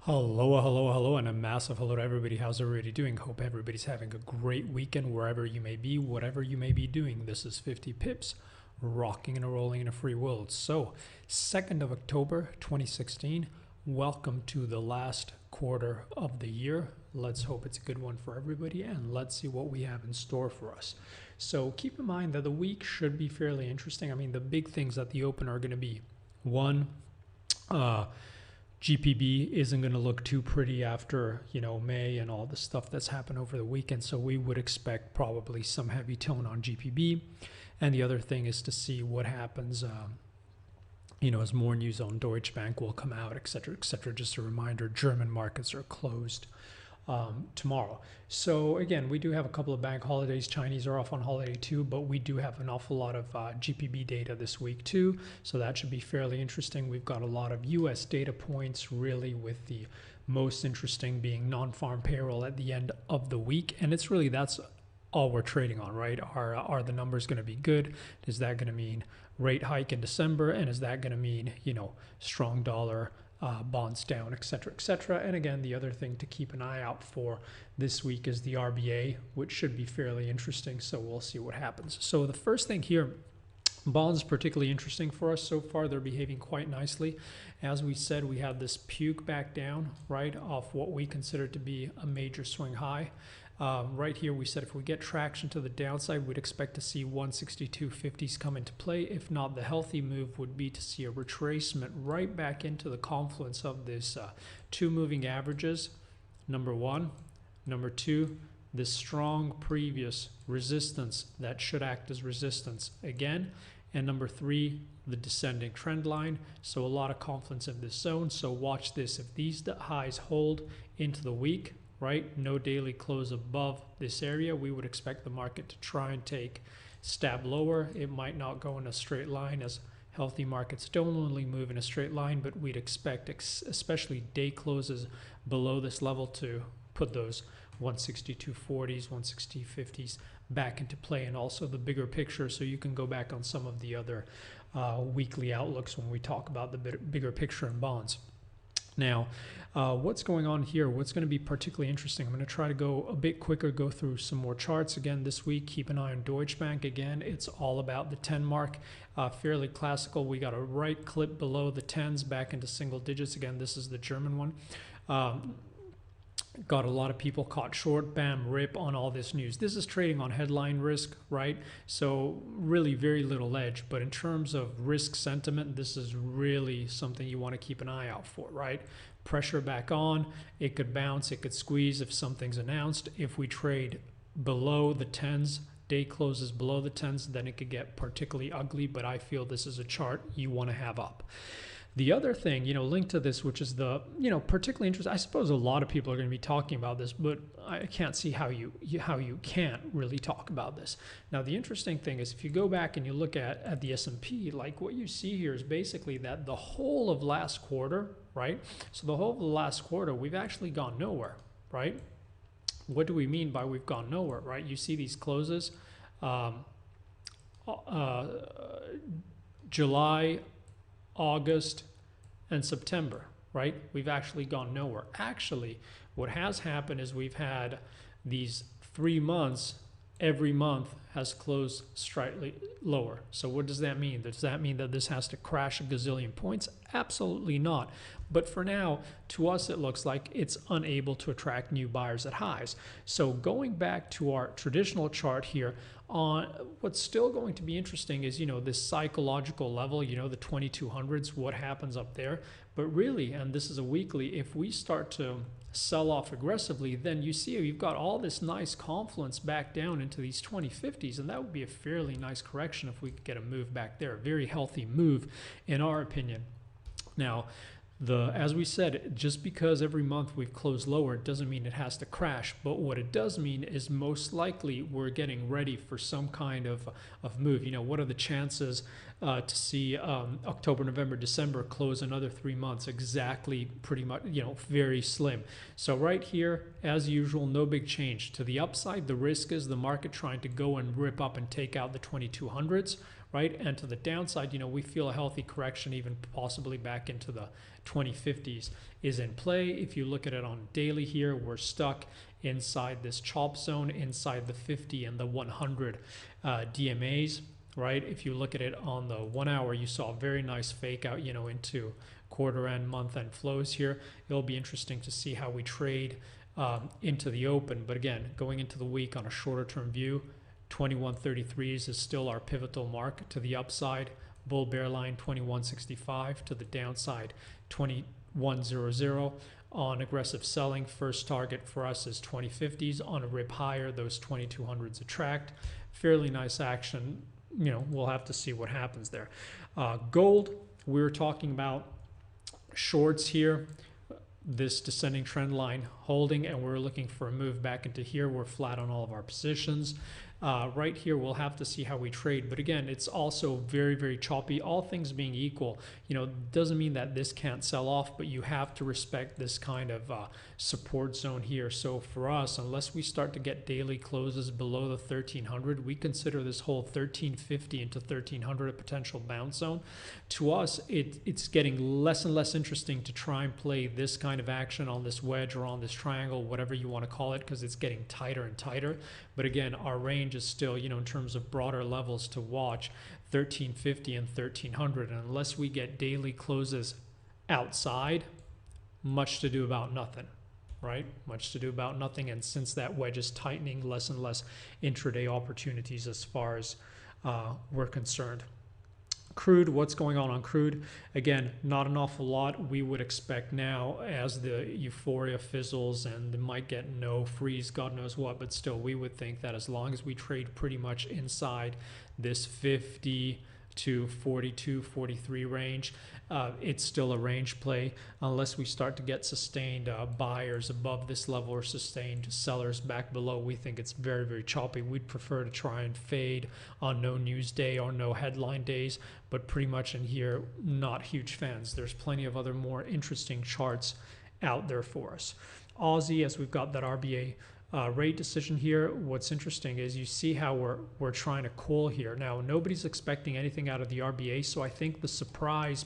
Hello, and a massive hello to everybody. How's everybody doing? Hope everybody's having a great weekend wherever you may be, whatever you may be doing. This is 50 Pips, rocking and rolling in a free world. So, 2nd of October 2016, welcome to the last quarter of the year. Let's hope it's a good one for everybody, and let's see what we have in store for us. So, keep in mind that the week should be fairly interesting. I mean, the big things at the open are going to be one, GPB isn't going to look too pretty after, May and all the stuff that's happened over the weekend. So we would expect probably some heavy tone on GPB. And the other thing is to see what happens, as more news on Deutsche Bank will come out, et cetera, et cetera. Just a reminder, German markets are closed tomorrow. So again, we do have a couple of bank holidays. Chinese are off on holiday too, but we do have an awful lot of GPB data this week too. So that should be fairly interesting. We've got a lot of US data points, really, with the most interesting being non-farm payroll at the end of the week. And it's really, that's all we're trading on, right? Are the numbers going to be good? Is that going to mean rate hike in December? And is that going to mean, strong dollar, bonds down, et cetera, et cetera. And again, the other thing to keep an eye out for this week is the RBA, which should be fairly interesting. So we'll see what happens. So the first thing here, bonds particularly interesting for us so far. They're behaving quite nicely. As we said, we have this puke back down, right, off what we consider to be a major swing high. Right here, we said if we get traction to the downside, we'd expect to see 162.50s come into play. If not, the healthy move would be to see a retracement right back into the confluence of this two moving averages, number one. Number two, this strong previous resistance that should act as resistance again. And number three, the descending trend line. So a lot of confluence in this zone. So watch this. If these highs hold into the week, right, no daily close above this area, we would expect the market to try and take stab lower. It might not go in a straight line, as healthy markets don't only move in a straight line, but we'd expect especially day closes below this level to put those 162.40s, 160.50s back into play, and also the bigger picture. So you can go back on some of the other weekly outlooks when we talk about the bigger picture in bonds. Now, what's going on here? What's going to be particularly interesting? I'm going to try to go a bit quicker, go through some more charts again this week. Keep an eye on Deutsche Bank. Again, it's all about the 10 mark. Fairly classical. We got a right clip below the 10s back into single digits. Again, this is the German one. Got a lot of people caught short, bam, rip on all this news. This is trading on headline risk, right? So really very little edge. But in terms of risk sentiment, this is really something you want to keep an eye out for, right? Pressure back on. It could bounce, it could squeeze if something's announced. If we trade below the 10s, day closes below the 10s, then it could get particularly ugly. But I feel this is a chart you want to have up. The other thing, linked to this, which is the, particularly interesting, I suppose a lot of people are going to be talking about this, but I can't see how you can't really talk about this. Now, the interesting thing is if you go back and you look at the S&P, like what you see here is basically that the whole of last quarter, right? So the whole of the last quarter, we've actually gone nowhere, right? What do we mean by we've gone nowhere, right? You see these closes, July, August, and September, right? We've actually gone nowhere. Actually, what has happened is we've had these 3 months, every month has closed slightly lower. So what does that mean? Does that mean that this has to crash a gazillion points? Absolutely not. But for now, to us, it looks like it's unable to attract new buyers at highs. So going back to our traditional chart here, on what's still going to be interesting is, this psychological level, the 2200s, what happens up there. But really, and this is a weekly, if we start to sell off aggressively, then you see you've got all this nice confluence back down into these 2050s, and that would be a fairly nice correction if we could get a move back there. A very healthy move, in our opinion. Now, as we said, just because every month we've closed lower, it doesn't mean it has to crash. But what it does mean is most likely we're getting ready for some kind of move. What are the chances to see October, November, December close another 3 months? Exactly, pretty much, very slim. So right here, as usual, no big change. To the upside, the risk is the market trying to go and rip up and take out the 2200s, right? And to the downside, we feel a healthy correction, even possibly back into the 2050s, is in play. If you look at it on daily here, we're stuck inside this chop zone, inside the 50 and the 100 DMAs, right? If you look at it on the 1 hour, you saw a very nice fake out, into quarter end, month end flows here. It'll be interesting to see how we trade into the open. But again, going into the week on a shorter term view, 2133s is still our pivotal mark to the upside. Bull bear line 2165, to the downside 2100. On aggressive selling, first target for us is 2050s. On a rib higher, those 2200s attract. Fairly nice action. We'll have to see what happens there. Gold, we were talking about shorts here. This descending trend line holding, and we're looking for a move back into here. We're flat on all of our positions. Right here, we'll have to see how we trade. But again, it's also very, very choppy. All things being equal, doesn't mean that this can't sell off, but you have to respect this kind of support zone here. So for us, unless we start to get daily closes below the 1300, we consider this whole 1350 into 1300 a potential bounce zone. To us, it's getting less and less interesting to try and play this kind of action on this wedge or on this triangle, whatever you want to call it, because it's getting tighter and tighter. But again, our range is still, in terms of broader levels to watch, 1350 and 1300. And unless we get daily closes outside, much to do about nothing, right? Much to do about nothing. And since that wedge is tightening, less and less intraday opportunities as far as we're concerned. Crude, what's going on crude? Again, not an awful lot. We would expect now, as the euphoria fizzles and they might get no freeze, God knows what, but still we would think that as long as we trade pretty much inside this 50 to 42, 43 range, it's still a range play unless we start to get sustained buyers above this level or sustained sellers back below. We think it's very, very choppy. We'd prefer to try and fade on no news day or no headline days, but pretty much in here, not huge fans. There's plenty of other more interesting charts out there for us. Aussie, as we've got that RBA rate decision here, what's interesting is you see how we're trying to call here. Now, nobody's expecting anything out of the RBA, so I think the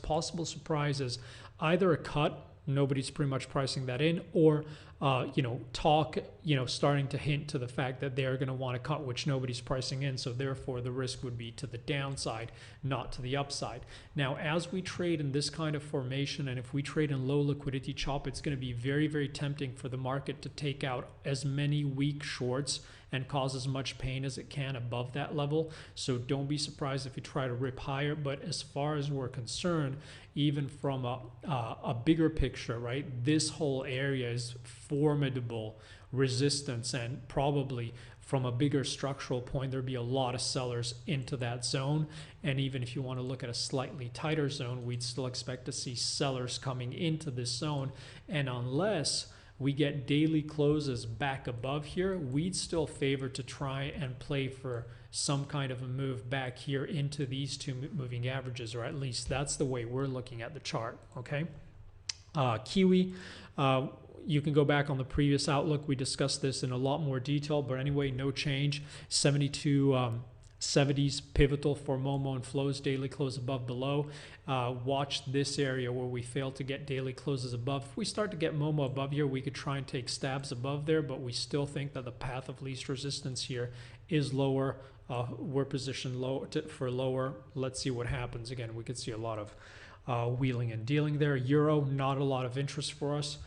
possible surprise is either a cut, nobody's pretty much pricing that in, or talk, starting to hint to the fact that they're going to want to cut, which nobody's pricing in. So therefore the risk would be to the downside, not to the upside. Now, as we trade in this kind of formation, and if we trade in low liquidity chop, it's going to be very, very tempting for the market to take out as many weak shorts and cause as much pain as it can above that level. So don't be surprised if you try to rip higher. But as far as we're concerned, even from a bigger picture, right, this whole area is formidable resistance, and probably from a bigger structural point, there'd be a lot of sellers into that zone. And even if you want to look at a slightly tighter zone, we'd still expect to see sellers coming into this zone. And unless we get daily closes back above here, we'd still favor to try and play for some kind of a move back here into these two moving averages, or at least that's the way we're looking at the chart, okay? Kiwi, you can go back on the previous outlook. We discussed this in a lot more detail, but anyway, no change. 72.70s pivotal for Momo and flows, daily close above below. Watch this area where we fail to get daily closes above. If we start to get Momo above here, we could try and take stabs above there, but we still think that the path of least resistance here is lower. We're positioned low for lower. Let's see what happens. Again, we could see a lot of wheeling and dealing there. Euro, not a lot of interest for us.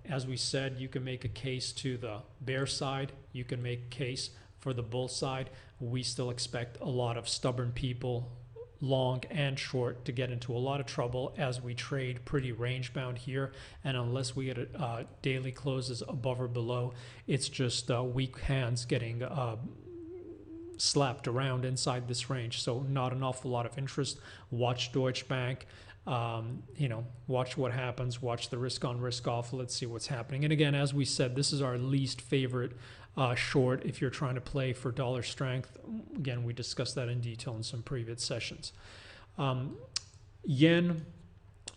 As we said, you can make a case to the bear side. You can make a case for the bull side. We still expect a lot of stubborn people, long and short, to get into a lot of trouble as we trade pretty range bound here. And unless we get daily closes above or below, it's just weak hands getting slapped around inside this range. So not an awful lot of interest. Watch Deutsche Bank. Watch what happens, watch the risk on, risk off. Let's see what's happening. And again, as we said, this is our least favorite short if you're trying to play for dollar strength. Again, we discussed that in detail in some previous sessions. Yen,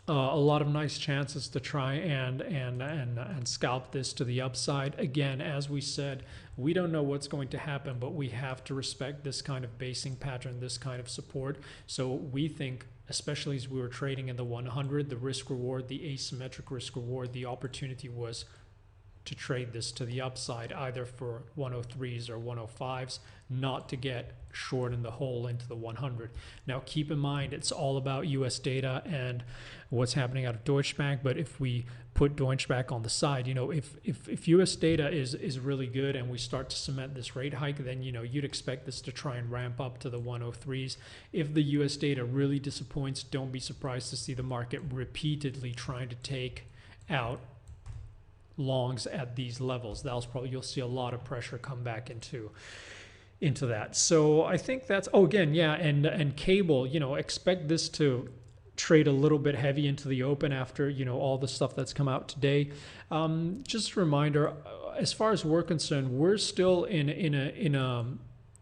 a lot of nice chances to try and scalp this to the upside. Again, as we said, we don't know what's going to happen, but we have to respect this kind of basing pattern, this kind of support. So we think, especially as we were trading in the 100, the risk reward, the asymmetric risk reward, the opportunity was to trade this to the upside, either for 103s or 105s, not to get short in the hole into the 100. Now, keep in mind, it's all about US data and what's happening out of Deutsche Bank. But if we put Deutsche Bank on the side, you know, if US data is really good and we start to cement this rate hike, then, you know, you'd expect this to try and ramp up to the 103s. If the US data really disappoints, don't be surprised to see the market repeatedly trying to take out longs at these levels. You'll see a lot of pressure come back into that. So I think that's, oh, again, yeah, and cable, you know, expect this to trade a little bit heavy into the open after, you know, all the stuff that's come out today. Just a reminder, as far as we're concerned, we're still in a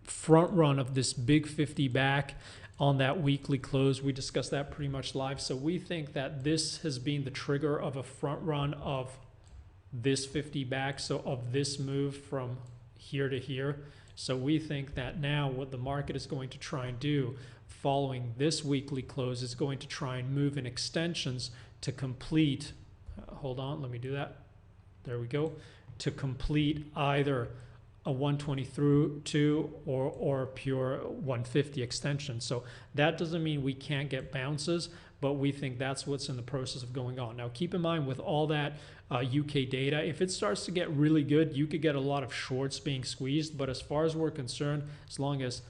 front run of this big 50 back on that weekly close. We discussed that pretty much live. So we think that this has been the trigger of a front run of this 50 back, so of this move from here to here. So we think that now what the market is going to try and do following this weekly close is going to try and move in extensions to complete, hold on, let me do that. There we go. To complete either a 122 or a pure 150 extension. So that doesn't mean we can't get bounces, but we think that's what's in the process of going on. Now, keep in mind with all that UK data, if it starts to get really good, you could get a lot of shorts being squeezed. But as far as we're concerned, as long as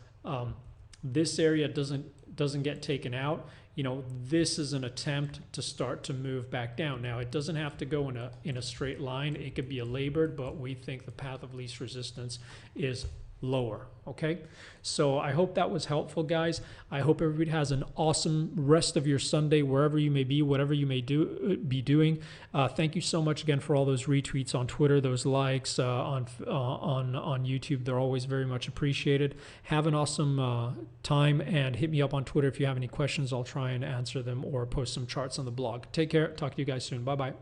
this area doesn't get taken out, you know, this is an attempt to start to move back down. Now, it doesn't have to go in a straight line. It could be a labored, but we think the path of least resistance is lower. Okay, so I hope that was helpful, guys. I hope everybody has an awesome rest of your Sunday, wherever you may be, whatever you may be doing. Thank you so much again for all those retweets on Twitter, those likes on YouTube. They're always very much appreciated. Have an awesome time, and hit me up on Twitter if you have any questions. I'll try and answer them or post some charts on the blog. Take care. Talk to you guys soon. Bye bye.